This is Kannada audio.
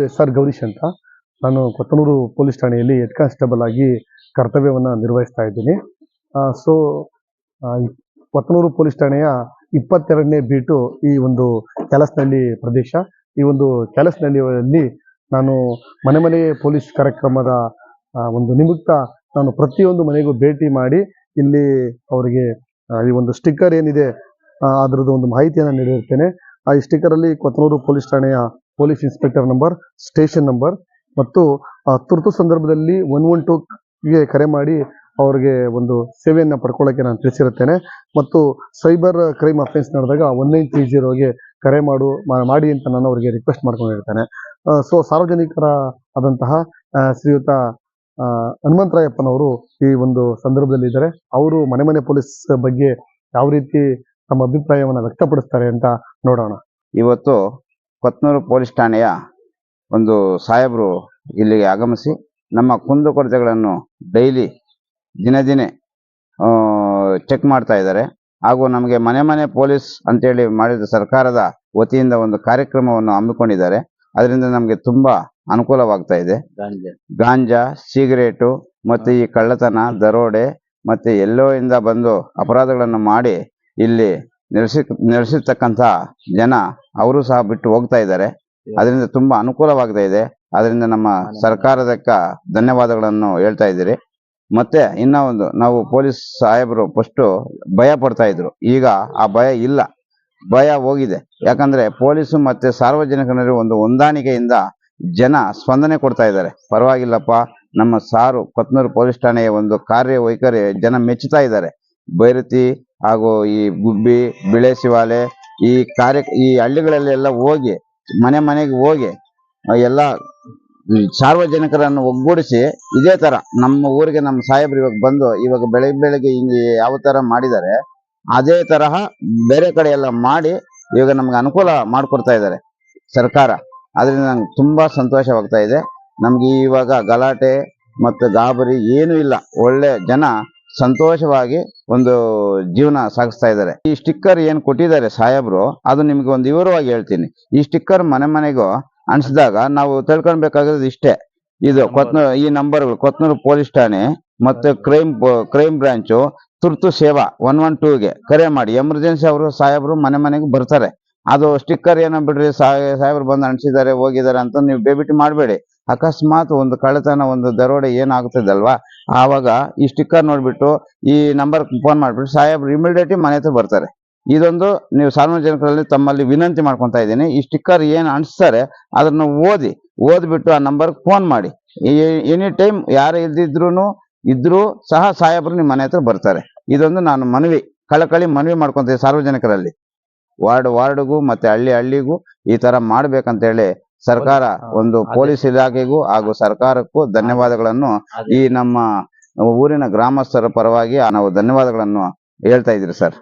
ಎಸ್.ಆರ್. ಗೌರೀಶ್ ಅಂತ. ನಾನು ಕೊತ್ತನೂರು ಪೊಲೀಸ್ ಠಾಣೆಯಲ್ಲಿ ಹೆಡ್ ಕಾನ್ಸ್ಟೇಬಲ್ ಆಗಿ ಕರ್ತವ್ಯವನ್ನು ನಿರ್ವಹಿಸ್ತಾ ಇದ್ದೀನಿ. ಕೊತ್ತನೂರು ಪೊಲೀಸ್ ಠಾಣೆಯ 22ನೇ ಬೀಟು ಈ ಒಂದು ಕ್ಯಾಲಸ್ನಹಳ್ಳಿ ಪ್ರದೇಶ. ಈ ಒಂದು ಕ್ಯಾಲಸ್ನಹಳ್ಳಿಯಲ್ಲಿ ನಾನು ಮನೆ ಪೊಲೀಸ್ ಕಾರ್ಯಕ್ರಮದ ಒಂದು ನಿಮಿತ್ತ ನಾನು ಪ್ರತಿಯೊಂದು ಮನೆಗೂ ಭೇಟಿ ಮಾಡಿ ಇಲ್ಲಿ ಅವರಿಗೆ ಈ ಒಂದು ಸ್ಟಿಕ್ಕರ್ ಏನಿದೆ ಅದರದ್ದು ಒಂದು ಮಾಹಿತಿಯನ್ನು ನೀಡಿರ್ತೇನೆ. ಈ ಸ್ಟಿಕ್ಕರಲ್ಲಿ ಕೊತ್ತನೂರು ಪೊಲೀಸ್ ಠಾಣೆಯ police inspector number, station number ಮತ್ತು ತುರ್ತು ಸಂದರ್ಭದಲ್ಲಿ 112ಗೆ ಕರೆ ಮಾಡಿ ಅವರಿಗೆ ಒಂದು ಸೇವೆಯನ್ನು ಪಡ್ಕೊಳ್ಳೋಕ್ಕೆ ನಾನು ತಿಳಿಸಿರುತ್ತೇನೆ. ಮತ್ತು ಸೈಬರ್ ಕ್ರೈಮ್ ಅಫೆನ್ಸ್ ನಡೆದಾಗ 1930ಗೆ ಕರೆ ಮಾಡಿ ಅಂತ ನಾನು ಅವರಿಗೆ ರಿಕ್ವೆಸ್ಟ್ ಮಾಡ್ಕೊಂಡಿರ್ತೇನೆ. ಸಾರ್ವಜನಿಕರ ಆದಂತಹ ಶ್ರೀಯುತ ಹನುಮಂತರಾಯಪ್ಪನವರು ಈ ಒಂದು ಸಂದರ್ಭದಲ್ಲಿ ಇದ್ದಾರೆ. ಅವರು ಮನೆ ಪೊಲೀಸ್ ಬಗ್ಗೆ ಯಾವ ರೀತಿ ತಮ್ಮ ಅಭಿಪ್ರಾಯವನ್ನು ವ್ಯಕ್ತಪಡಿಸ್ತಾರೆ ಅಂತ ನೋಡೋಣ. ಇವತ್ತು ಕೊತ್ತನೂರು ಪೊಲೀಸ್ ಠಾಣೆಯ ಒಂದು ಸಾಹೇಬರು ಇಲ್ಲಿಗೆ ಆಗಮಿಸಿ ನಮ್ಮ ಕುಂದುಕೊರತೆಗಳನ್ನು ಡೈಲಿ ದಿನೇ ಚೆಕ್ ಮಾಡ್ತಾ ಇದ್ದಾರೆ. ಹಾಗೂ ನಮಗೆ ಮನೆ ಪೊಲೀಸ್ ಅಂತೇಳಿ ಮಾಡಿದ ಸರ್ಕಾರದ ವತಿಯಿಂದ ಒಂದು ಕಾರ್ಯಕ್ರಮವನ್ನು ಹಮ್ಮಿಕೊಂಡಿದ್ದಾರೆ. ಅದರಿಂದ ನಮಗೆ ತುಂಬಾ ಅನುಕೂಲವಾಗ್ತಾ ಇದೆ. ಗಾಂಜಾ, ಸಿಗರೇಟು ಮತ್ತು ಈ ಕಳ್ಳತನ, ದರೋಡೆ ಮತ್ತೆ ಎಲ್ಲೋ ಇಂದ ಬಂದು ಅಪರಾಧಗಳನ್ನು ಮಾಡಿ ಇಲ್ಲಿ ನೆಲೆಸಿರ್ತಕ್ಕಂಥ ಜನ ಅವರು ಸಹ ಬಿಟ್ಟು ಹೋಗ್ತಾ ಇದ್ದಾರೆ. ಅದರಿಂದ ತುಂಬಾ ಅನುಕೂಲವಾಗ್ತಾ ಇದೆ. ಅದರಿಂದ ನಮ್ಮ ಸರ್ಕಾರದಕ್ಕ ಧನ್ಯವಾದಗಳನ್ನು ಹೇಳ್ತಾ ಇದ್ದೀರಿ. ಮತ್ತೆ ಇನ್ನ ಒಂದು, ನಾವು ಪೊಲೀಸ್ ಸಾಹೇಬರು ಫಸ್ಟ್ ಭಯ ಪಡ್ತಾ ಇದ್ರು, ಈಗ ಆ ಭಯ ಇಲ್ಲ, ಭಯ ಹೋಗಿದೆ. ಯಾಕಂದ್ರೆ ಪೊಲೀಸು ಮತ್ತೆ ಸಾರ್ವಜನಿಕರ ಒಂದು ಹೊಂದಾಣಿಕೆಯಿಂದ ಜನ ಸ್ಪಂದನೆ ಕೊಡ್ತಾ ಇದ್ದಾರೆ. ಪರವಾಗಿಲ್ಲಪ್ಪ, ನಮ್ಮ ಸಾರು ಕೊತ್ತನೂರು ಪೊಲೀಸ್ ಠಾಣೆಯ ಒಂದು ಕಾರ್ಯವೈಖರಿ ಜನ ಮೆಚ್ಚುತ್ತಾ ಇದ್ದಾರೆ. ಬೈರತಿ ಹಾಗೂ ಈ ಗುಬ್ಬಿ, ಬಿಳೆಸಿವಾಲೆ ಈ ಹಳ್ಳಿಗಳಲ್ಲೆಲ್ಲ ಹೋಗಿ ಮನೆಗೆ ಹೋಗಿ ಎಲ್ಲ ಸಾರ್ವಜನಿಕರನ್ನು ಒಗ್ಗೂಡಿಸಿ ಇದೇ ತರ ನಮ್ಮ ಊರಿಗೆ ನಮ್ಮ ಸಾಹೇಬ್ರು ಇವಾಗ ಬೆಳಗ್ಗೆ ಹಿಂಗೆ ಯಾವ ತರ ಮಾಡಿದ್ದಾರೆ ಅದೇ ತರಹ ಬೇರೆ ಕಡೆ ಎಲ್ಲ ಮಾಡಿ ಇವಾಗ ನಮ್ಗೆ ಅನುಕೂಲ ಮಾಡಿಕೊಡ್ತಾ ಇದ್ದಾರೆ ಸರ್ಕಾರ. ಅದರಿಂದ ನಂಗೆ ತುಂಬಾ ಸಂತೋಷವಾಗ್ತಾ ಇದೆ. ನಮ್ಗೆ ಇವಾಗ ಗಲಾಟೆ ಮತ್ತು ಗಾಬರಿ ಏನೂ ಇಲ್ಲ. ಒಳ್ಳೆ ಜನ ಸಂತೋಷವಾಗಿ ಒಂದು ಜೀವನ ಸಾಗಿಸ್ತಾ ಇದ್ದಾರೆ. ಈ ಸ್ಟಿಕ್ಕರ್ ಏನು ಕೊಟ್ಟಿದ್ದಾರೆ ಸಾಹೇಬ್ರು, ಅದು ನಿಮ್ಗೆ ಒಂದು ವಿವರವಾಗಿ ಹೇಳ್ತೀನಿ. ಈ ಸ್ಟಿಕ್ಕರ್ ಮನೆಗೂ ಅನ್ಸಿದಾಗ ನಾವು ತಿಳ್ಕೊಳ್ಬೇಕಾಗಿರೋದು ಇಷ್ಟೇ. ಇದು ಈ ನಂಬರ್ಗಳು ಕೊತ್ತನೂರು ಪೊಲೀಸ್ ಠಾಣೆ ಮತ್ತು ಕ್ರೈಮ್ ಬ್ರಾಂಚು ತುರ್ತು ಸೇವಾ 112ಗೆ ಕರೆ ಮಾಡಿ. ಎಮರ್ಜೆನ್ಸಿ ಅವರು ಸಾಹೇಬ್ರು ಮನೆಗೆ ಬರ್ತಾರೆ. ಅದು ಸ್ಟಿಕ್ಕರ್ ಏನೋ ಬಿಡ್ರಿ, ಸಾಹೇಬ್ರು ಬಂದು ಅನ್ಸಿದ್ದಾರೆ ಹೋಗಿದ್ದಾರೆ ಅಂತ ನೀವು ಬೇಬಿಟಿ ಮಾಡಬೇಡಿ. ಅಕಸ್ಮಾತ್ ಒಂದು ಕಳ್ಳತನ, ಒಂದು ದರೋಡೆ ಏನಾಗ್ತದಲ್ವಾ, ಆವಾಗ ಈ ಸ್ಟಿಕ್ಕರ್ ನೋಡ್ಬಿಟ್ಟು ಈ ನಂಬರ್ ಫೋನ್ ಮಾಡ್ಬಿಟ್ಟು ಸಾಹೇಬ್ರು ಇಮಿಡಿಯೇಟ್ಲಿ ಮನೆ ಹತ್ರ ಬರ್ತಾರೆ. ಇದೊಂದು ನೀವು ಸಾರ್ವಜನಿಕರಲ್ಲಿ ತಮ್ಮಲ್ಲಿ ವಿನಂತಿ ಮಾಡ್ಕೊತಾ ಇದ್ದೀನಿ. ಈ ಸ್ಟಿಕ್ಕರ್ ಏನು ಅನ್ಸ್ತಾರೆ ಅದನ್ನ ಓದ್ಬಿಟ್ಟು ಆ ನಂಬರ್ ಫೋನ್ ಮಾಡಿ. ಎನಿ ಟೈಮ್ ಯಾರು ಇದ್ರೂ ಸಹ ಸಾಹೇಬ್ರು ನಿಮ್ಮ ಮನೆ ಹತ್ರ ಬರ್ತಾರೆ. ಇದೊಂದು ನಾನು ಕಳಕಳಿ ಮನವಿ ಮಾಡ್ಕೊಂತೀವಿ ಸಾರ್ವಜನಿಕರಲ್ಲಿ. ವಾರ್ಡ್ಗೂ ಮತ್ತೆ ಹಳ್ಳಿಗೂ ಈ ತರ ಮಾಡ್ಬೇಕಂತೇಳಿ ಸರ್ಕಾರ ಒಂದು ಪೊಲೀಸ್ ಇಲಾಖೆಗೂ ಹಾಗೂ ಸರ್ಕಾರಕ್ಕೂ ಧನ್ಯವಾದಗಳನ್ನು ಈ ನಮ್ಮ ಊರಿನ ಗ್ರಾಮಸ್ಥರ ಪರವಾಗಿ ನಾವು ಧನ್ಯವಾದಗಳನ್ನು ಹೇಳ್ತಾ ಇದ್ದೀರಿ ಸರ್.